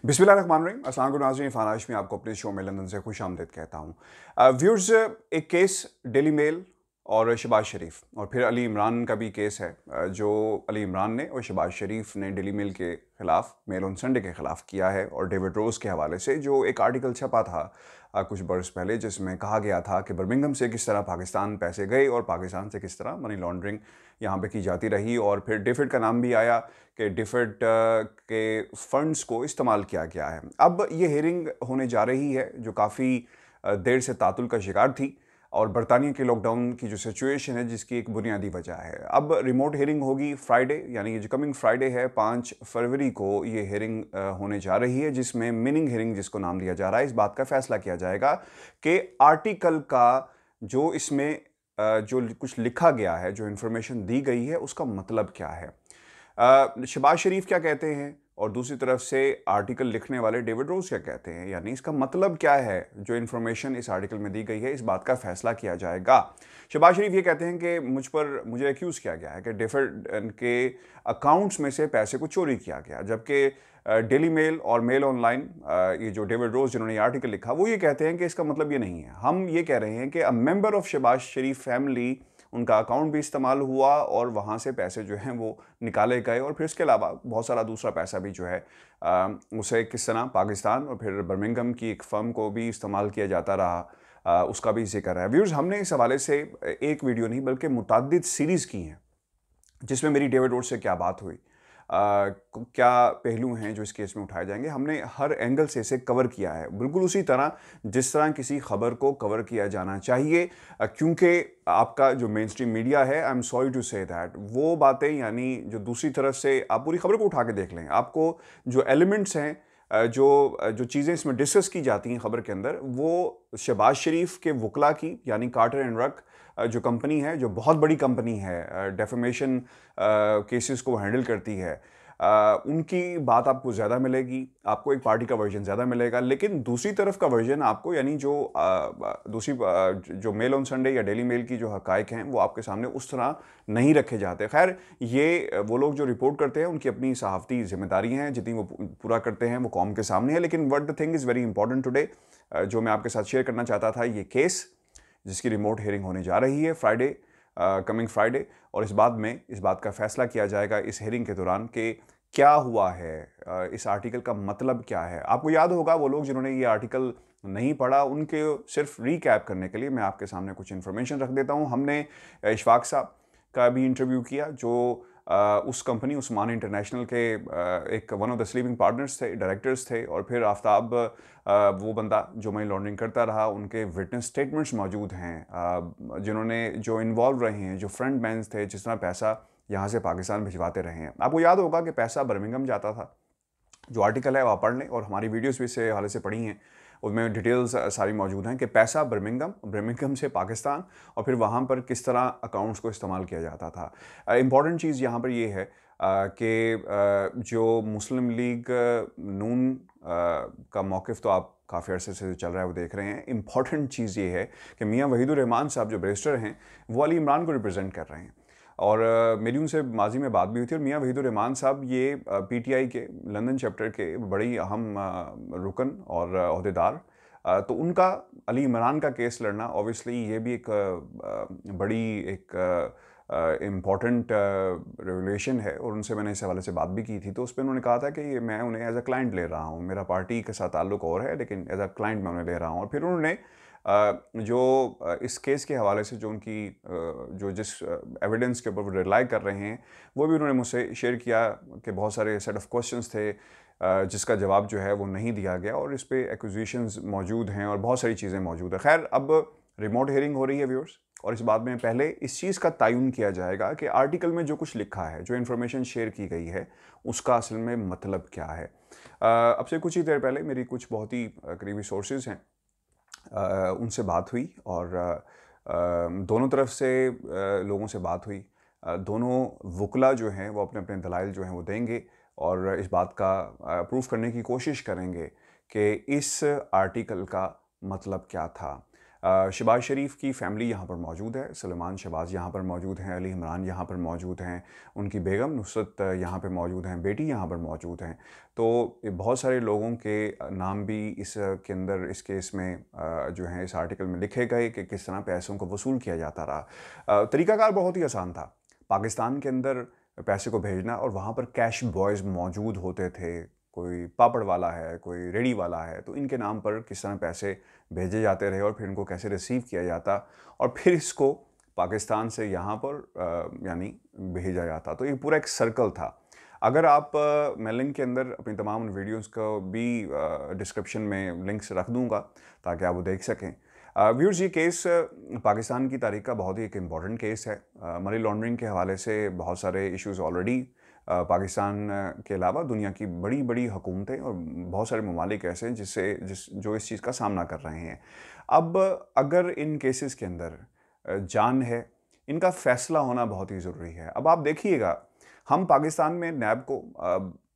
बिस्मिल्लाहिर्रहमानिर्रहीम। अस्सलाम वालेकुम नाज़रीन, फ़ान हाशिमी आपको अपने शो में लंदन से खुशामदीद कहता हूँ। व्यूअर्स, एक केस डेली मेल और शहबाज शरीफ और फिर अली इमरान का भी केस है, जो अली इमरान ने और शहबाज शरीफ ने डेली मेल के ख़िलाफ़, मेल ऑन संडे के ख़िलाफ़ किया है। और डेविड रोज़ के हवाले से जो एक आर्टिकल छपा था कुछ बरस पहले, जिसमें कहा गया था कि बर्मिंघम से किस तरह पाकिस्तान पैसे गए और पाकिस्तान से किस तरह मनी लॉन्ड्रिंग यहाँ पे की जाती रही। और फिर डिफिड का नाम भी आया कि डिफिड के फंड्स को इस्तेमाल किया गया है। अब ये हेयरिंग होने जा रही है जो काफ़ी देर से तातुल का शिकार थी, और बरतानिया के लॉकडाउन की जो सिचुएशन है जिसकी एक बुनियादी वजह है। अब रिमोट हेयरिंग होगी फ्राइडे, यानी ये जो कमिंग फ्राइडे है 5 फरवरी को ये हेयरिंग होने जा रही है, जिसमें मीनिंग हेयरिंग जिसको नाम दिया जा रहा है, इस बात का फैसला किया जाएगा कि आर्टिकल का जो इसमें जो कुछ लिखा गया है, जो इन्फॉर्मेशन दी गई है, उसका मतलब क्या है। शहबाज शरीफ क्या कहते हैं और दूसरी तरफ से आर्टिकल लिखने वाले डेविड रोज़ क्या कहते हैं, यानी इसका मतलब क्या है। जो इन्फॉर्मेशन इस आर्टिकल में दी गई है, इस बात का फैसला किया जाएगा। शहबाज शरीफ ये कहते हैं कि मुझे एक्यूज़ किया गया है कि डिफिड के अकाउंट्स में से पैसे को चोरी किया गया, जबकि डेली मेल और मेल ऑनलाइन, ये जो डेविड रोज़ जिन्होंने ये आर्टिकल लिखा, वो ये कहते हैं कि इसका मतलब ये नहीं है। हम ये कह रहे हैं कि a member of Shehbaz Sharif family, उनका अकाउंट भी इस्तेमाल हुआ और वहाँ से पैसे जो हैं वो निकाले गए, और फिर इसके अलावा बहुत सारा दूसरा पैसा भी जो है उसे किस तरह पाकिस्तान और फिर बर्मिंघम की एक फर्म को भी इस्तेमाल किया जाता रहा, उसका भी जिक्र है। व्यूअर्स, हमने इस हवाले से एक वीडियो नहीं बल्कि मुतअद्दिद सीरीज़ की हैं, जिसमें मेरी डेविड रोज़ से क्या बात हुई, क्या पहलू हैं जो इस केस में उठाए जाएंगे। हमने हर एंगल से इसे कवर किया है, बिल्कुल उसी तरह जिस तरह किसी खबर को कवर किया जाना चाहिए, क्योंकि आपका जो मेन स्ट्रीम मीडिया है, I am sorry to say that, वो बातें, यानी जो दूसरी तरफ से आप पूरी खबर को उठा के देख लें, आपको जो एलिमेंट्स हैं, जो जो चीज़ें इसमें डिस्कस की जाती हैं खबर के अंदर, वो शहबाज शरीफ के वकला की, यानी कार्टर एंड रक जो कंपनी है, जो बहुत बड़ी कंपनी है, डेफेमेशन केसेस को हैंडल करती है, उनकी बात आपको ज़्यादा मिलेगी। आपको एक पार्टी का वर्जन ज़्यादा मिलेगा, लेकिन दूसरी तरफ का वर्जन आपको, यानी जो जो मेल ऑन संडे या डेली मेल की जो हकायक हैं, वो आपके सामने उस तरह नहीं रखे जाते। खैर, ये वो लोग जो रिपोर्ट करते हैं, उनकी अपनी सहाफ़ती जिम्मेदारी हैं, जितनी वो पूरा करते हैं वो कौम के सामने है। लेकिन what the thing is very important today, जो मैं आपके साथ शेयर करना चाहता था, ये केस जिसकी रिमोट हेयरिंग होने जा रही है फ्राइडे, कमिंग फ्राइडे, और इस बात का फैसला किया जाएगा इस हेयरिंग के दौरान कि क्या हुआ है, इस आर्टिकल का मतलब क्या है। आपको याद होगा, वो लोग जिन्होंने ये आर्टिकल नहीं पढ़ा, उनके सिर्फ रिकैप करने के लिए मैं आपके सामने कुछ इन्फॉर्मेशन रख देता हूँ। हमने इशफाक साहब का भी इंटरव्यू किया, जो उस कंपनी उस्मान इंटरनेशनल के एक one of the sleeping partners थे, डायरेक्टर्स थे, और फिर आफ्ताब, वो बंदा जो मनी लॉन्ड्रिंग करता रहा, उनके विटनेस स्टेटमेंट्स मौजूद हैं, जिन्होंने जो इन्वॉल्व रहे हैं, जो फ्रंट मैन्स थे, जिस तरह पैसा यहाँ से पाकिस्तान भिजवाते रहे हैं। आपको याद होगा कि पैसा बर्मिंघम जाता था। जो आर्टिकल है वो आप पढ़ लें, और हमारी वीडियोस भी इससे हवाले से पढ़ी हैं, उसमें डिटेल्स सारी मौजूद हैं कि पैसा बर्मिंघम से पाकिस्तान, और फिर वहाँ पर किस तरह अकाउंट्स को इस्तेमाल किया जाता था। इम्पॉर्टेंट चीज़ यहाँ पर ये है कि जो मुस्लिम लीग नून का मौक़िफ़ तो आप काफ़ी अरसे से जो चल रहा है वो देख रहे हैं। इम्पॉर्टेंट चीज़ ये है कि मियाँ वहीदुर रहमान साहब जो बैरिस्टर हैं, वो अली इमरान को रिप्रेजेंट कर रहे हैं, और मेरी उनसे माजी में बात भी हुई थी। और मियाँ वहीदुर रहमान साहब ये पीटीआई के लंदन चैप्टर के बड़ी अहम रुकन और अहदेदार, तो उनका अली इमरान का केस लड़ना, ऑब्वियसली ये भी एक बड़ी एक इम्पॉर्टेंट रेवलेशन है, और उनसे मैंने इस हवाले से बात भी की थी। तो उस पर उन्होंने कहा था कि ये मैं उन्हें एज अ क्लाइंट ले रहा हूँ, मेरा पार्टी के साथ ताल्लुक़ और है, लेकिन एज अ क्लाइंट मैं उन्हें ले रहा हूँ। और फिर उन्होंने जो इस केस के हवाले से जो उनकी जो जिस एविडेंस के ऊपर वो रिलाई कर रहे हैं, वो भी उन्होंने मुझसे शेयर किया कि बहुत सारे सेट ऑफ क्वेश्चंस थे, जिसका जवाब जो है वो नहीं दिया गया, और इस पे एक्विजिशंस मौजूद हैं और बहुत सारी चीज़ें मौजूद हैं। खैर, अब रिमोट हेयरिंग हो रही है व्यूअर्स, और इस बात में पहले इस चीज़ का तयन किया जाएगा कि आर्टिकल में जो कुछ लिखा है, जो इन्फॉर्मेशन शेयर की गई है, उसका असल में मतलब क्या है। अब से कुछ ही देर पहले मेरी कुछ बहुत ही करीबी सोर्सेज हैं, उनसे बात हुई, और दोनों तरफ से लोगों से बात हुई। दोनों वकला जो हैं वो अपने अपने दलाइल जो हैं वो देंगे, और इस बात का प्रूफ करने की कोशिश करेंगे कि इस आर्टिकल का मतलब क्या था। शहबाज शरीफ की फैमिली यहाँ पर मौजूद है, सलेमान शहबाज यहाँ पर मौजूद हैं, अली इमरान यहाँ पर मौजूद हैं, उनकी बेगम नुसरत यहाँ पर मौजूद हैं, बेटी यहाँ पर मौजूद हैं। तो बहुत सारे लोगों के नाम भी इस के अंदर इस केस में जो है इस आर्टिकल में लिखे गए कि किस तरह पैसों को वसूल किया जाता रहा। तरीकाकार बहुत ही आसान था, पाकिस्तान के अंदर पैसे को भेजना और वहाँ पर कैश बॉयज़ मौजूद होते थे, कोई पापड़ वाला है, कोई रेडी वाला है, तो इनके नाम पर किस तरह पैसे भेजे जाते रहे और फिर इनको कैसे रिसीव किया जाता और फिर इसको पाकिस्तान से यहाँ पर यानी भेजा जाता। तो ये पूरा एक सर्कल था। अगर आप मैं लिंक के अंदर अपनी तमाम वीडियोस को भी डिस्क्रिप्शन में लिंक्स रख दूंगा ताकि आप वो देख सकें। व्यूअर्स, ये केस पाकिस्तान की तारीख का बहुत ही एक इम्पॉर्टेंट केस है। मनी लॉन्ड्रिंग के हवाले से बहुत सारे इश्यूज़ ऑलरेडी पाकिस्तान के अलावा दुनिया की बड़ी बड़ी हुकूमतें और बहुत सारे ममालिक ऐसे हैं जो इस चीज़ का सामना कर रहे हैं। अब अगर इन केसेस के अंदर जान है, इनका फ़ैसला होना बहुत ही ज़रूरी है। अब आप देखिएगा, हम पाकिस्तान में नैब को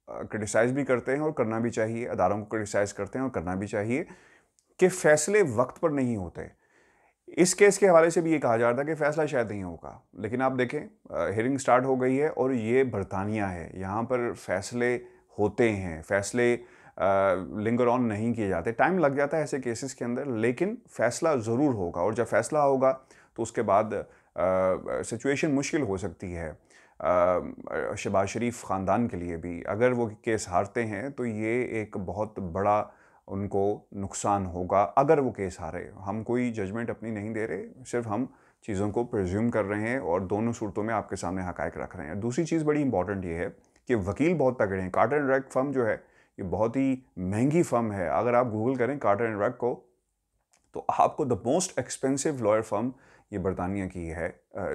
क्रिटिसाइज़ भी करते हैं और करना भी चाहिए, अदारों को क्रिटिसाइज़ करते हैं और करना भी चाहिए कि फ़ैसले वक्त पर नहीं होते। इस केस के हवाले से भी ये कहा जा रहा था कि फ़ैसला शायद नहीं होगा, लेकिन आप देखें हियरिंग स्टार्ट हो गई है और ये बरतानिया है, यहाँ पर फ़ैसले होते हैं, फ़ैसले लिंगर ऑन नहीं किए जाते। टाइम लग जाता है ऐसे केसेस के अंदर, लेकिन फ़ैसला ज़रूर होगा और जब फ़ैसला होगा तो उसके बाद सिचुएशन मुश्किल हो सकती है शहबाज शरीफ ख़ानदान के लिए भी। अगर वो केस हारते हैं तो ये एक बहुत बड़ा उनको नुकसान होगा अगर वो केस हारे। हम कोई जजमेंट अपनी नहीं दे रहे, सिर्फ हम चीज़ों को प्रिज्यूम कर रहे हैं और दोनों सूरतों में आपके सामने हक़ाइक़ रख रहे हैं। दूसरी चीज़ बड़ी इंपॉर्टेंट ये है कि वकील बहुत तगड़े हैं। कार्टर एंड रैक फर्म जो है ये बहुत ही महंगी फर्म है। अगर आप गूगल करें कार्टर एंड रैक को तो आपको the most expensive lawyer firm ये बरतानिया की है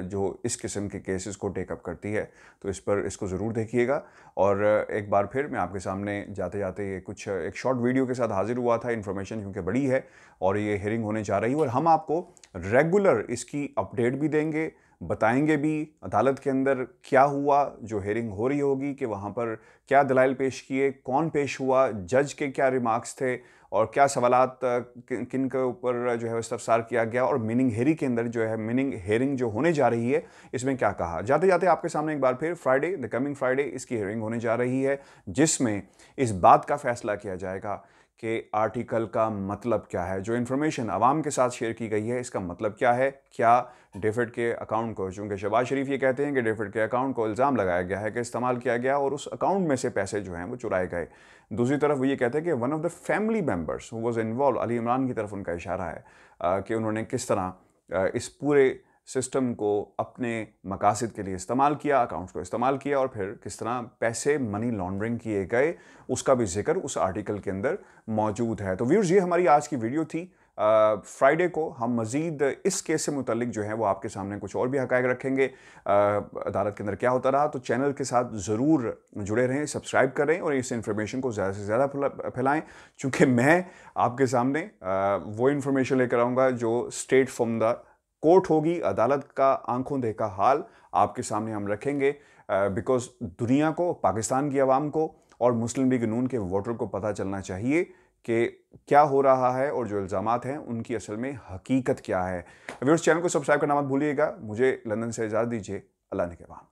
जो इस किस्म के केसेस को टेकअप करती है। तो इस पर इसको ज़रूर देखिएगा। और एक बार फिर मैं आपके सामने जाते जाते ये कुछ एक शॉर्ट वीडियो के साथ हाजिर हुआ था। इन्फॉर्मेशन क्योंकि बड़ी है और ये हियरिंग होने जा रही है और हम आपको रेगुलर इसकी अपडेट भी देंगे, बताएंगे भी अदालत के अंदर क्या हुआ, जो हियरिंग हो रही होगी कि वहाँ पर क्या दलाइल पेश किए, कौन पेश हुआ, जज के क्या रिमार्क्स थे और क्या सवालात किन के ऊपर जो है इस्तफसार किया गया और मीनिंग हेयरिंग के अंदर जो है मीनिंग हेयरिंग जो होने जा रही है इसमें क्या कहा। जाते जाते आपके सामने एक बार फिर फ्राइडे, द कमिंग फ्राइडे इसकी हियरिंग होने जा रही है जिसमें इस बात का फैसला किया जाएगा कि आर्टिकल का मतलब क्या है। जो इन्फॉर्मेशन आवाम के साथ शेयर की गई है इसका मतलब क्या है। क्या डेविड के अकाउंट को, चूँकि शहबाज शरीफ ये कहते हैं कि डेविड के अकाउंट को इल्ज़ाम लगाया गया है कि इस्तेमाल किया गया और उस अकाउंट में से पैसे जो हैं वो चुराए गए। दूसरी तरफ वो ये कहते हैं कि one of the family members who was involve, Ali Imran की तरफ उनका इशारा है कि उन्होंने किस तरह इस पूरे सिस्टम को अपने मकासद के लिए इस्तेमाल किया, अकाउंट्स को इस्तेमाल किया और फिर किस तरह पैसे मनी लॉन्ड्रिंग किए गए, उसका भी जिक्र उस आर्टिकल के अंदर मौजूद है। तो व्यूअर्स, ये हमारी आज की वीडियो थी। फ्राइडे को हम मज़ीद इस केस से मुतल्लिक जो है वो आपके सामने कुछ और भी हक़ाइक़ रखेंगे, अदालत के अंदर क्या होता रहा। तो चैनल के साथ ज़रूर जुड़े रहें, सब्सक्राइब करें और इस इन्फॉर्मेशन को ज़्यादा से ज़्यादा फैलाएँ, चूँकि मैं आपके सामने वो इन्फॉर्मेशन लेकर आऊँगा जो स्ट्रेट फ्रॉम द कोर्ट होगी। अदालत का आंखों देखा हाल आपके सामने हम रखेंगे बिकॉज़ दुनिया को, पाकिस्तान की आवाम को और मुस्लिम लीग नून के वोटर को पता चलना चाहिए कि क्या हो रहा है और जो इल्ज़ामात हैं उनकी असल में हकीकत क्या है। व्यूअर्स, चैनल को सब्सक्राइब करना मत भूलिएगा। मुझे लंदन से इजाज़त दीजिए। अल्लाह निगहबान।